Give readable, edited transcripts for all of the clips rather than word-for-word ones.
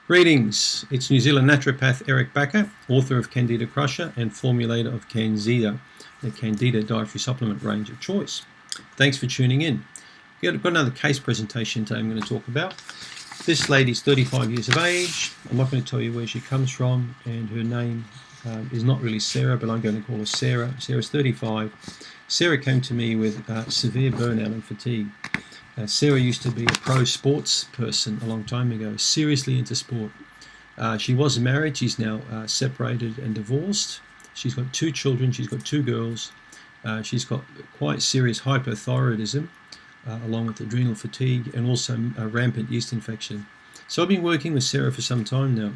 Greetings, it's New Zealand naturopath Eric Bakker, author of Candida Crusher and formulator of CanXida, the Candida dietary supplement range of choice. Thanks for tuning in. I've got another case presentation today I'm going to talk about. This lady's 35 years of age. I'm not going to tell you where she comes from, and her name is not really Sarah, but I'm going to call her Sarah. Sarah's 35. Sarah came to me with severe burnout and fatigue. Sarah used to be a pro sports person a long time ago, seriously into sport. She was married. She's now separated and divorced. She's got 2 children. She's got 2 girls. She's got quite serious hypothyroidism, along with adrenal fatigue and also a rampant yeast infection. So I've been working with Sarah for some time now.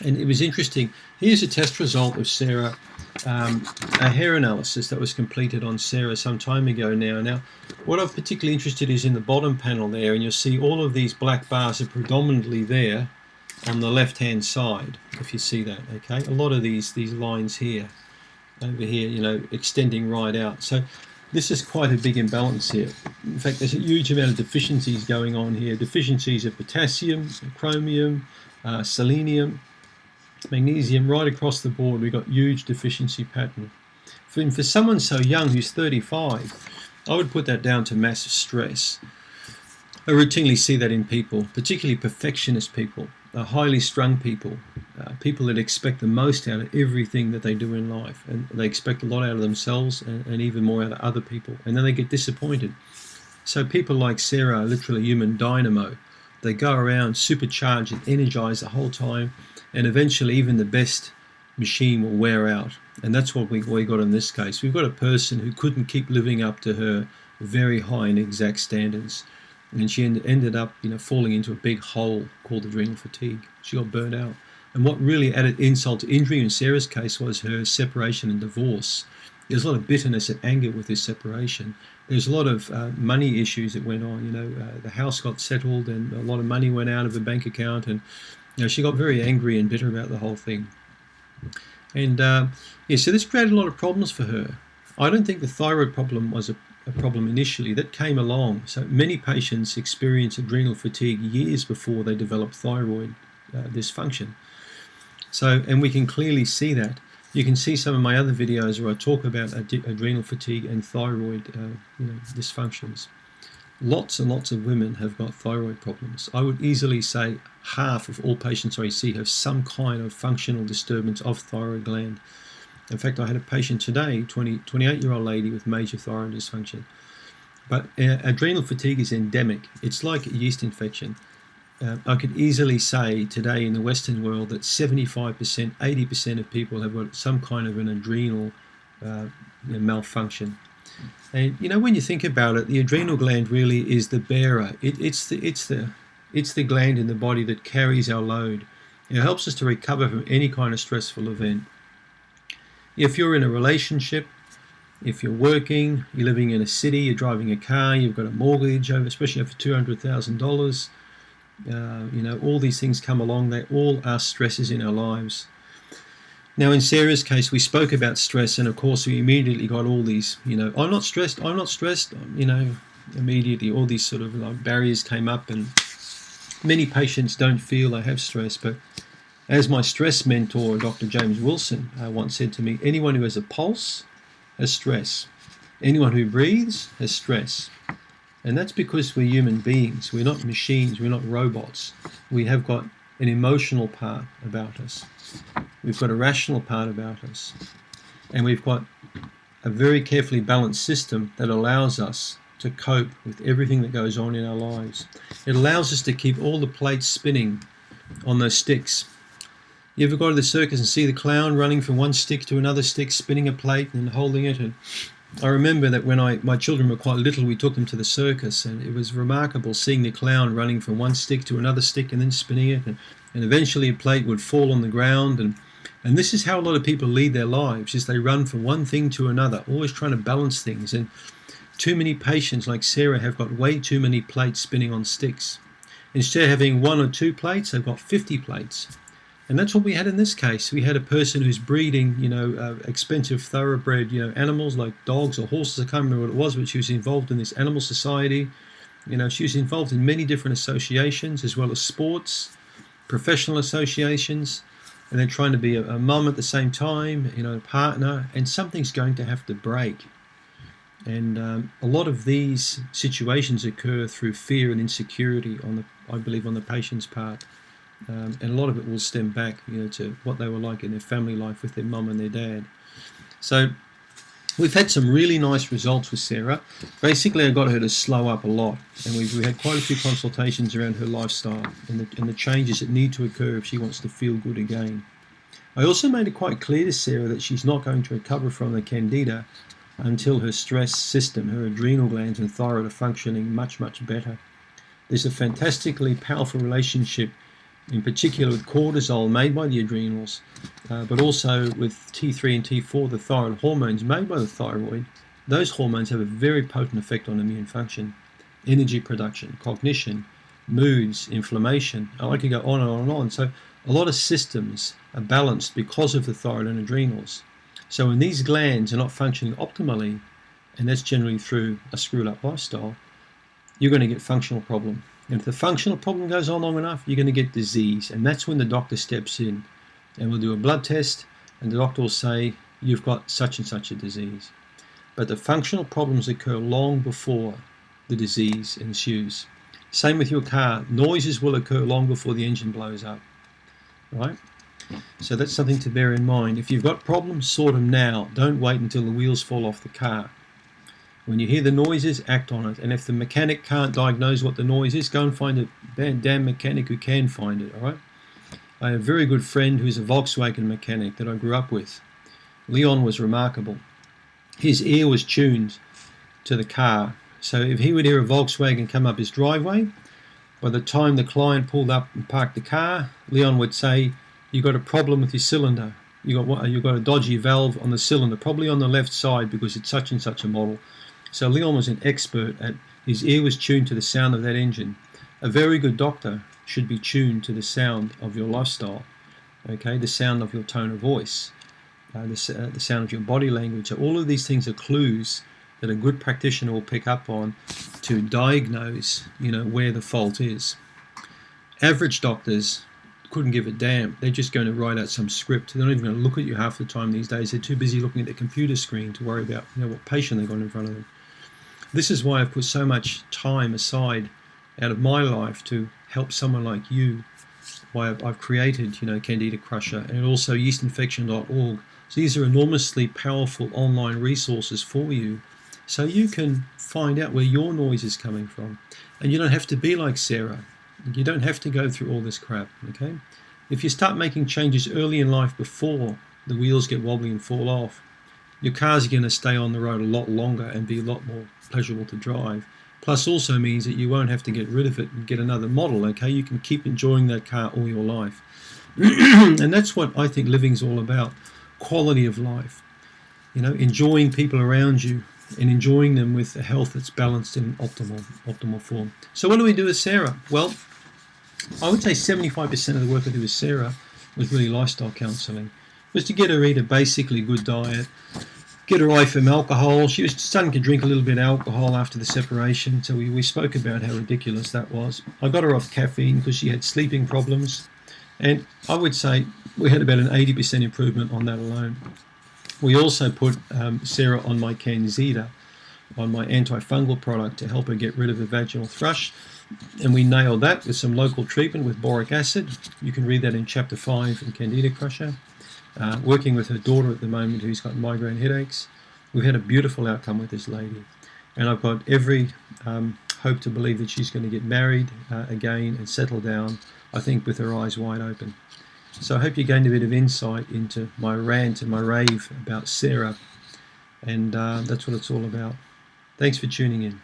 And it was interesting. Here's a test result of Sarah, a hair analysis that was completed on Sarah some time ago now. Now, what I'm particularly interested is in the bottom panel there, and you'll see all of these black bars are predominantly there on the left-hand side, if you see that, okay? A lot of these lines here, over here, you know, extending right out. So this is quite a big imbalance here. In fact, there's a huge amount of deficiencies going on here. Deficiencies of potassium, chromium, selenium, magnesium, right across the board. We've got huge deficiency pattern. For someone so young who's 35, I would put that down to massive stress. I routinely see that in people, particularly perfectionist people, highly strung people, people that expect the most out of everything that they do in life, and they expect a lot out of themselves and even more out of other people, and then they get disappointed. So people like Sarah are literally human dynamo. They go around supercharged and energized the whole time, and eventually even the best machine will wear out. And that's what we got in this case. We've got a person who couldn't keep living up to her very high and exact standards, and she ended up, you know, falling into a big hole called adrenal fatigue. She got burnt out. And what really added insult to injury in Sarah's case was her separation and divorce. There's a lot of bitterness and anger with this separation. There's a lot of money issues that went on. You know, the house got settled and a lot of money went out of her bank account, and you know, she got very angry and bitter about the whole thing. And yeah, so this created a lot of problems for her. I don't think the thyroid problem was a problem initially. That came along. So many patients experience adrenal fatigue years before they develop thyroid dysfunction. So, and we can clearly see that. You can see some of my other videos where I talk about adrenal fatigue and thyroid dysfunctions. Lots and lots of women have got thyroid problems. I would easily say half of all patients I see have some kind of functional disturbance of thyroid gland. In fact, I had a patient today, 28-year-old lady with major thyroid dysfunction. But adrenal fatigue is endemic. It's like a yeast infection. I could easily say today in the Western world that 75%, 80% of people have got some kind of an adrenal malfunction. And you know, when you think about it, the adrenal gland really is the bearer. It's the gland in the body that carries our load. It helps us to recover from any kind of stressful event. If you're in a relationship, if you're working, you're living in a city, you're driving a car, you've got a mortgage, especially over $200,000, you know, all these things come along. They all are stresses in our lives. Now, in Sarah's case, we spoke about stress, and of course, we immediately got all these, you know, I'm not stressed, you know, immediately all these sort of like barriers came up, and many patients don't feel they have stress. But as my stress mentor, Dr. James Wilson, once said to me, anyone who has a pulse has stress. Anyone who breathes has stress. And that's because we're human beings. We're not machines. We're not robots. We have got an emotional part about us. We've got a rational part about us. And we've got a very carefully balanced system that allows us to cope with everything that goes on in our lives. It allows us to keep all the plates spinning on those sticks. You ever go to the circus and see the clown running from one stick to another stick, spinning a plate and holding it? And I remember that when my children were quite little, we took them to the circus, and it was remarkable seeing the clown running from one stick to another stick and then spinning it, and eventually a plate would fall on the ground. And this is how a lot of people lead their lives, is they run from one thing to another, always trying to balance things. And too many patients like Sarah have got way too many plates spinning on sticks. Instead of having 1 or 2 plates, they've got 50 plates. And that's what we had in this case. We had a person who's breeding, you know, expensive thoroughbred, you know, animals like dogs or horses. I can't remember what it was, but she was involved in this animal society. You know, she was involved in many different associations as well as sports. professional associations, and then trying to be a mum at the same time, a partner, and something's going to have to break. And a lot of these situations occur through fear and insecurity I believe on the patient's part. And a lot of it will stem back, to what they were like in their family life with their mum and their dad. So we've had some really nice results with Sarah. Basically, I got her to slow up a lot, and we had quite a few consultations around her lifestyle and the changes that need to occur if she wants to feel good again. I also made it quite clear to Sarah that she's not going to recover from the Candida until her stress system, her adrenal glands and thyroid are functioning much, much better. There's a fantastically powerful relationship, in particular with cortisol made by the adrenals, but also with T3 and T4, the thyroid hormones made by the thyroid. Those hormones have a very potent effect on immune function, energy production, cognition, moods, inflammation. I could go on and on and on. So a lot of systems are balanced because of the thyroid and adrenals. So when these glands are not functioning optimally, and that's generally through a screwed up lifestyle, you're going to get functional problem. And if the functional problem goes on long enough, you're going to get disease. And that's when the doctor steps in and will do a blood test, and the doctor will say, you've got such and such a disease. But the functional problems occur long before the disease ensues. Same with your car. Noises will occur long before the engine blows up, right? So that's something to bear in mind. If you've got problems, sort them now. Don't wait until the wheels fall off the car. When you hear the noises, act on it. And if the mechanic can't diagnose what the noise is, go and find a damn mechanic who can find it, all right? I have a very good friend who's a Volkswagen mechanic that I grew up with. Leon was remarkable. His ear was tuned to the car. So if he would hear a Volkswagen come up his driveway, by the time the client pulled up and parked the car, Leon would say, you've got a problem with your cylinder. You've got a dodgy valve on the cylinder, probably on the left side because it's such and such a model. So Leon was an expert his ear was tuned to the sound of that engine. A very good doctor should be tuned to the sound of your lifestyle, okay, the sound of your tone of voice, the sound of your body language. So all of these things are clues that a good practitioner will pick up on to diagnose, where the fault is. Average doctors couldn't give a damn. They're just going to write out some script. They're not even going to look at you half the time these days. They're too busy looking at the computer screen to worry about what patient they've got in front of them. This is why I've put so much time aside out of my life to help someone like you. Why I've created, Candida Crusher, and also yeastinfection.org. So these are enormously powerful online resources for you, so you can find out where your noise is coming from. And you don't have to be like Sarah. You don't have to go through all this crap, okay? If you start making changes early in life before the wheels get wobbly and fall off, your car's going to stay on the road a lot longer and be a lot more pleasurable to drive. Plus also means that you won't have to get rid of it and get another model, okay? You can keep enjoying that car all your life. And that's what I think living's all about, quality of life. Enjoying people around you and enjoying them with a health that's balanced in optimal form. So what do we do with Sarah? Well, I would say 75% of the work I do with Sarah was really lifestyle counselling. Was to get her to eat a basically good diet, get her away from alcohol. She was starting to drink a little bit of alcohol after the separation, so we spoke about how ridiculous that was. I got her off caffeine because she had sleeping problems, and I would say we had about an 80% improvement on that alone. We also put Sarah on my CanXida, on my antifungal product to help her get rid of the vaginal thrush, and we nailed that with some local treatment with boric acid. You can read that in Chapter 5 in Candida Crusher. Working with her daughter at the moment who's got migraine headaches. We've had a beautiful outcome with this lady, and I've got every hope to believe that she's going to get married again and settle down, I think, with her eyes wide open. So I hope you gained a bit of insight into my rant and my rave about Sarah, and that's what it's all about. Thanks for tuning in.